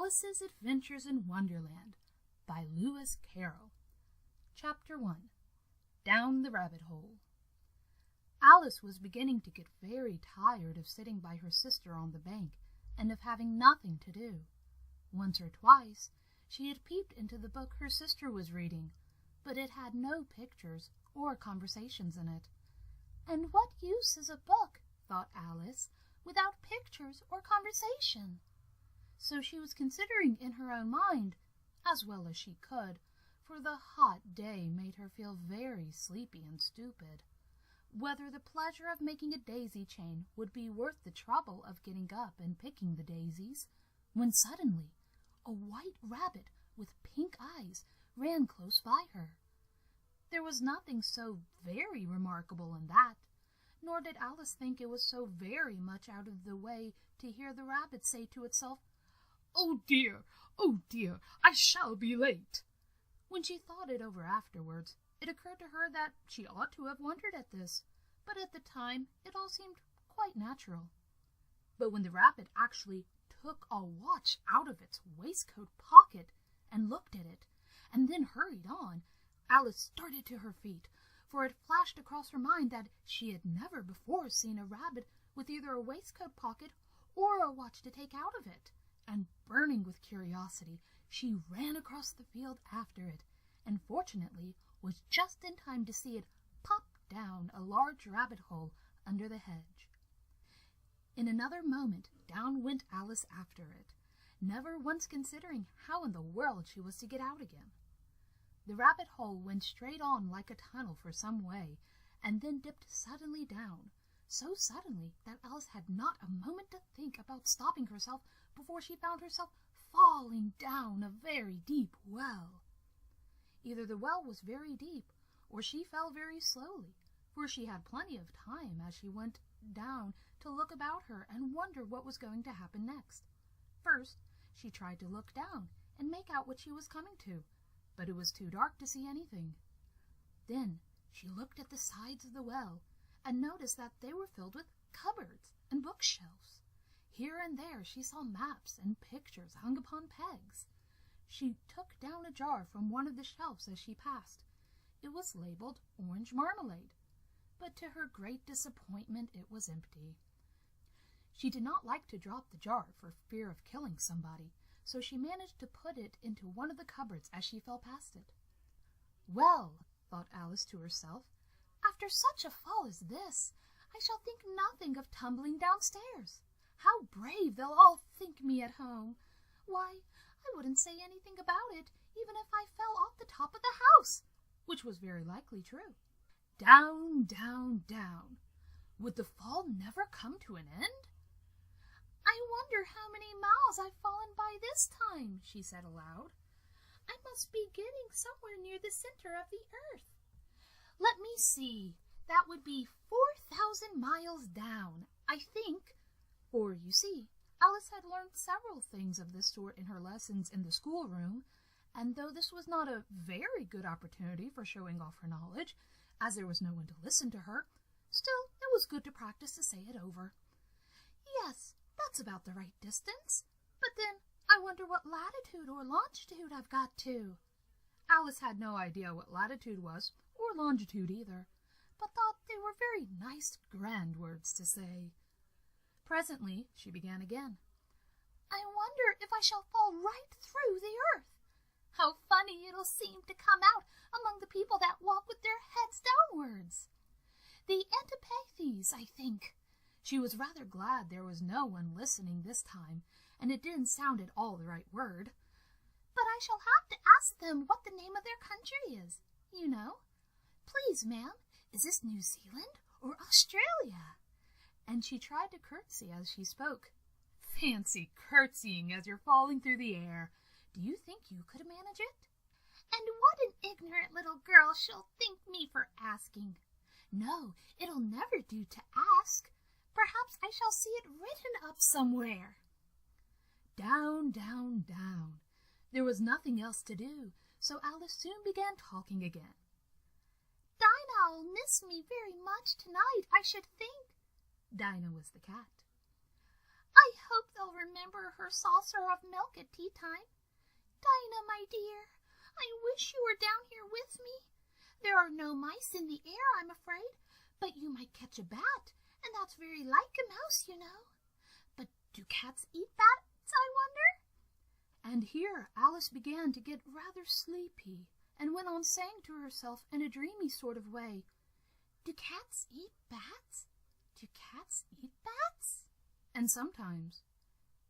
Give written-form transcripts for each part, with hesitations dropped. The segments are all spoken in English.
Alice's Adventures in Wonderland by Lewis Carroll. Chapter 1. Down the Rabbit Hole. Alice was beginning to get very tired of sitting by her sister on the bank and of having nothing to do. Once or twice she had peeped into the book her sister was reading, but it had no pictures or conversations in it. "And what use is a book," thought Alice, "without pictures or conversation?" So she was considering in her own mind, as well as she could, for the hot day made her feel very sleepy and stupid, whether the pleasure of making a daisy chain would be worth the trouble of getting up and picking the daisies, when suddenly a white rabbit with pink eyes ran close by her. There was nothing so very remarkable in that, nor did Alice think it was so very much out of the way to hear the rabbit say to itself, oh dear, I shall be late." When she thought it over afterwards, it occurred to her that she ought to have wondered at this, but at the time it all seemed quite natural. But when the rabbit actually took a watch out of its waistcoat pocket and looked at it, and then hurried on, Alice started to her feet, for it flashed across her mind that she had never before seen a rabbit with either a waistcoat pocket or a watch to take out of it, and burning with curiosity, she ran across the field after it, and fortunately was just in time to see it pop down a large rabbit hole under the hedge. In another moment down went Alice after it, never once considering how in the world she was to get out again. The rabbit hole went straight on like a tunnel for some way, and then dipped suddenly down, so suddenly that Alice had not a moment to think about stopping herself before she found herself falling down a very deep well. Either the well was very deep, or she fell very slowly, for she had plenty of time as she went down to look about her and wonder what was going to happen next. First, she tried to look down and make out what she was coming to, but it was too dark to see anything. Then she looked at the sides of the well and noticed that they were filled with cupboards and bookshelves. Here and there she saw maps and pictures hung upon pegs. She took down a jar from one of the shelves as she passed. It was labeled orange marmalade, but to her great disappointment it was empty. She did not like to drop the jar for fear of killing somebody, so she managed to put it into one of the cupboards as she fell past it. "Well," thought Alice to herself, "after such a fall as this, I shall think nothing of tumbling downstairs. How brave they'll all think me at home! Why, I wouldn't say anything about it, even if I fell off the top of the house," which was very likely true. Down, down, down. Would the fall never come to an end? "I wonder how many miles I've fallen by this time," she said aloud. "I must be getting somewhere near the center of the earth. Let me see, that would be 4,000 miles down, I think." For, you see, Alice had learned several things of this sort in her lessons in the schoolroom, and though this was not a very good opportunity for showing off her knowledge, as there was no one to listen to her, still it was good to practice to say it over. "Yes, that's about the right distance. But then I wonder what latitude or longitude I've got to." Alice had no idea what latitude was, or longitude either, but thought they were very nice, grand words to say. Presently she began again. "I wonder if I shall fall right through the earth. How funny it'll seem to come out among the people that walk with their heads downwards. The antipathes, I think." She was rather glad there was no one listening this time, and it didn't sound at all the right word. "But I shall have to ask them what the name of their country is, you know. Please, ma'am, is this New Zealand or Australia?" And she tried to curtsy as she spoke. Fancy curtsying as you're falling through the air. Do you think you could manage it? "And what an ignorant little girl she'll think me for asking. No, it'll never do to ask. Perhaps I shall see it written up somewhere." Down, down, down. There was nothing else to do, so Alice soon began talking again. "Dinah'll miss me very much tonight, I should think." Dinah was the cat. "I I hope they'll remember her saucer of milk at tea time. Dinah, my dear, I wish you were down here with me. There are no mice in the air, I'm afraid, but you might catch a bat, and that's very like a mouse, you know. But do cats eat bats, I wonder? And here Alice began to get rather sleepy, and went on saying to herself in a dreamy sort of way, Do cats eat bats? Do cats eat bats? And sometimes,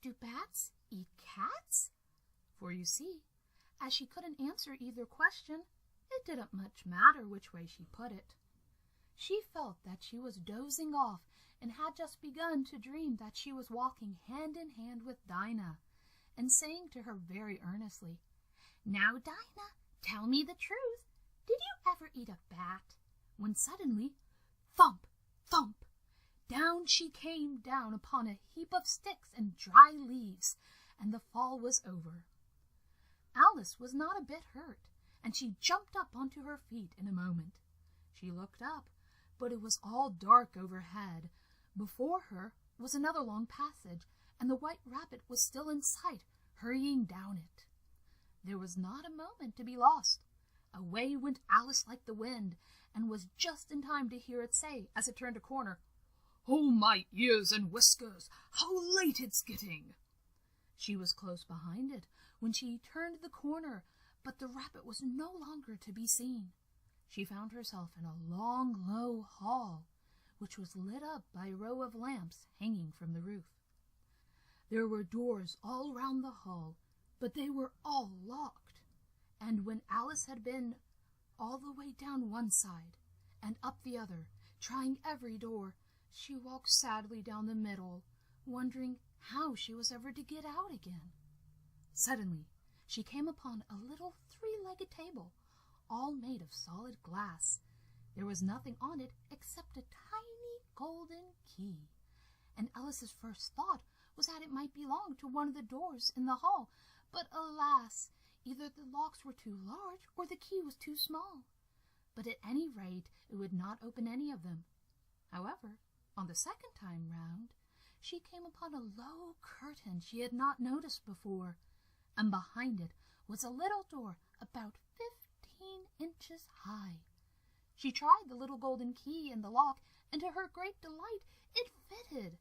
Do bats eat cats? For you see, as she couldn't answer either question, it didn't much matter which way she put it. She felt that she was dozing off and had just begun to dream that she was walking hand in hand with Dinah, and saying to her very earnestly, Now, Dinah, tell me the truth. Did you ever eat a bat? When suddenly, thump, thump, down she came down upon a heap of sticks and dry leaves, and the fall was over. Alice was not a bit hurt, and she jumped up onto her feet in a moment. She looked up, but it was all dark overhead. Before her was another long passage, and the White Rabbit was still in sight, hurrying down it. There was not a moment to be lost. Away went Alice like the wind, and was just in time to hear it say, as it turned a corner, "Oh, my ears and whiskers, how late it's getting!" She was close behind it when she turned the corner, but the rabbit was no longer to be seen. She found herself in a long, low hall, which was lit up by a row of lamps hanging from the roof. There were doors all round the hall, but they were all locked, and when Alice had been all the way down one side and up the other, trying every door, she walked sadly down the middle, wondering how she was ever to get out again. Suddenly, she came upon a little three-legged table, all made of solid glass. There was nothing on it except a tiny golden key, and Alice's first thought was that it might belong to one of the doors in the hall, but alas, either the locks were too large or the key was too small. But at any rate, it would not open any of them. However, on the second time round, she came upon a low curtain she had not noticed before, and behind it was a little door about 15 inches high. She tried the little golden key in the lock, and to her great delight, it fitted.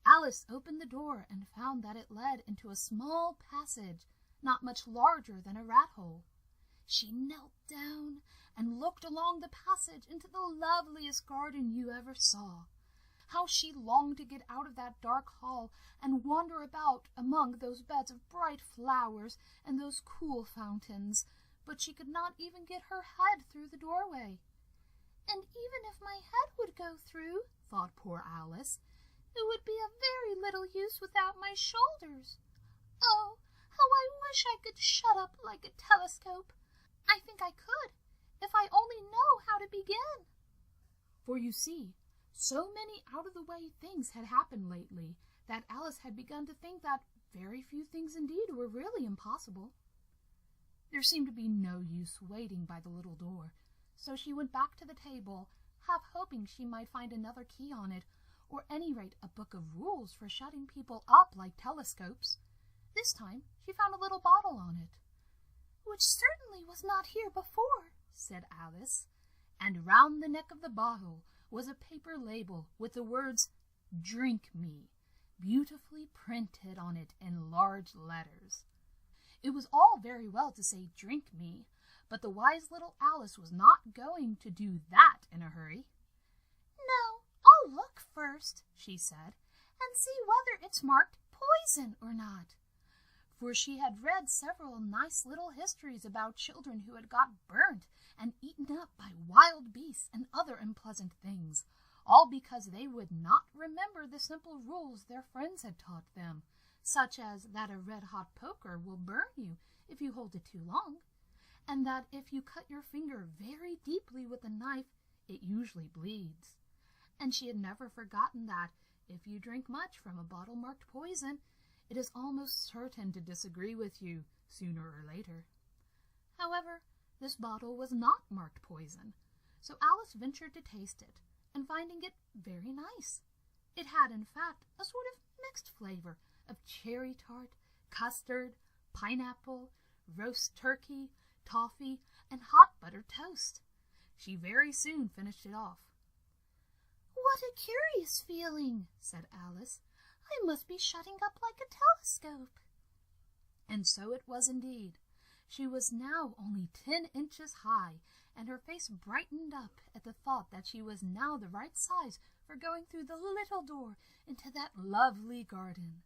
Alice opened the door and found that it led into a small passage, not much larger than a rat hole. She knelt down and looked along the passage into the loveliest garden you ever saw. How she longed to get out of that dark hall and wander about among those beds of bright flowers and those cool fountains, but she could not even get her head through the doorway. And even if my head would go through, thought poor Alice, it would be of very little use without my shoulders. Oh, how I wish I could shut up like a telescope. I think I could, if I only know how to begin. For you see, so many out-of-the-way things had happened lately that Alice had begun to think that very few things indeed were really impossible. There seemed to be no use waiting by the little door, so she went back to the table, half hoping she might find another key on it, or at any rate a book of rules for shutting people up like telescopes. This time she found a little bottle on it. "Which certainly was not here before," said Alice, and round the neck of the bottle was a paper label with the words, "Drink me," beautifully printed on it in large letters. It was all very well to say "drink me," but the wise little Alice was not going to do that in a hurry. "No, I'll look first," she said, "and see whether it's marked poison or not." For she had read several nice little histories about children who had got burnt and eaten up by wild beasts and other unpleasant things, all because they would not remember the simple rules their friends had taught them, such as that a red-hot poker will burn you if you hold it too long, and that if you cut your finger very deeply with a knife, it usually bleeds. And she had never forgotten that if you drink much from a bottle marked poison, it is almost certain to disagree with you sooner or later. However, this bottle was not marked poison, so Alice ventured to taste it, and finding it very nice. It had, in fact, a sort of mixed flavor of cherry tart, custard, pineapple, roast turkey, toffee, and hot buttered toast. She very soon finished it off. "What a curious feeling," said Alice. "I must be shutting up like a telescope." And so it was indeed. She was now only 10 inches high, and her face brightened up at the thought that she was now the right size for going through the little door into that lovely garden.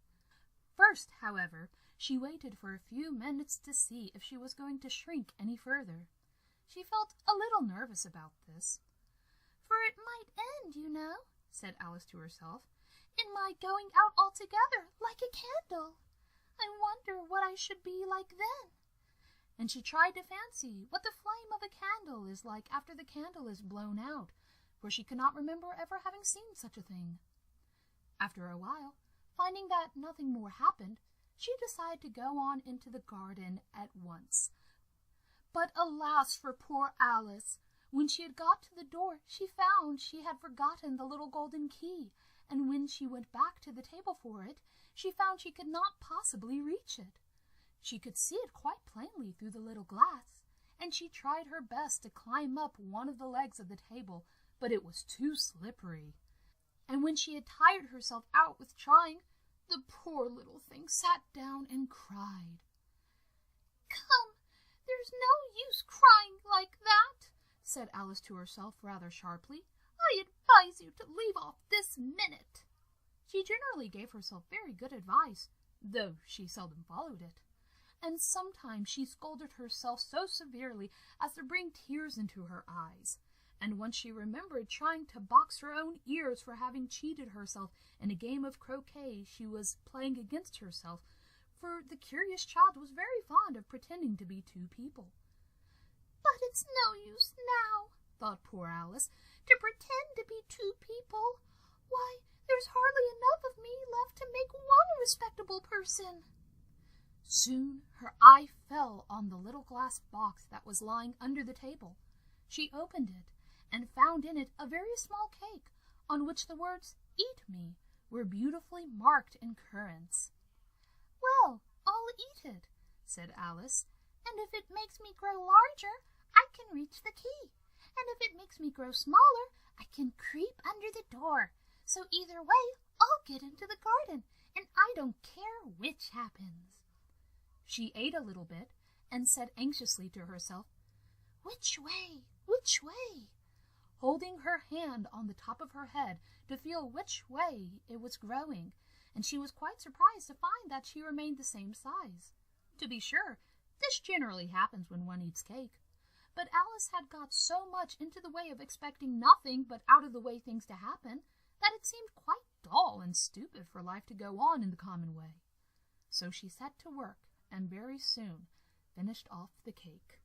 First, however, she waited for a few minutes to see if she was going to shrink any further. She felt a little nervous about this. "For it might end, you know," said Alice to herself, "in my going out altogether like a candle. I wonder what I should be like then." And she tried to fancy what the flame of a candle is like after the candle is blown out, for she could not remember ever having seen such a thing. After a while, finding that nothing more happened, she decided to go on into the garden at once. But alas for poor Alice! When she had got to the door, she found she had forgotten the little golden key, and when she went back to the table for it, she found she could not possibly reach it. She could see it quite plainly through the little glass, and she tried her best to climb up one of the legs of the table, but it was too slippery. And when she had tired herself out with trying, the poor little thing sat down and cried. "Come, there's no use crying like that," said Alice to herself rather sharply. "I advise you to leave off this minute." She generally gave herself very good advice, though she seldom followed it. And sometimes she scolded herself so severely as to bring tears into her eyes. And once she remembered trying to box her own ears for having cheated herself in a game of croquet she was playing against herself, for the curious child was very fond of pretending to be two people. "But it's no use now," thought poor Alice, "to pretend to be two people. Why, there's hardly enough of me left to make one respectable person." Soon her eye fell on the little glass box that was lying under the table. She opened it, and found in it a very small cake, on which the words, "Eat me," were beautifully marked in currants. "Well, I'll eat it," said Alice, "and if it makes me grow larger, I can reach the key, and if it makes me grow smaller, I can creep under the door. So either way, I'll get into the garden, and I don't care which happens." She ate a little bit, and said anxiously to herself, "Which way? Which way?" holding her hand on the top of her head to feel which way it was growing, and she was quite surprised to find that she remained the same size. To be sure, this generally happens when one eats cake, but Alice had got so much into the way of expecting nothing but out-of-the-way things to happen that it seemed quite dull and stupid for life to go on in the common way. So she set to work, and very soon finished off the cake.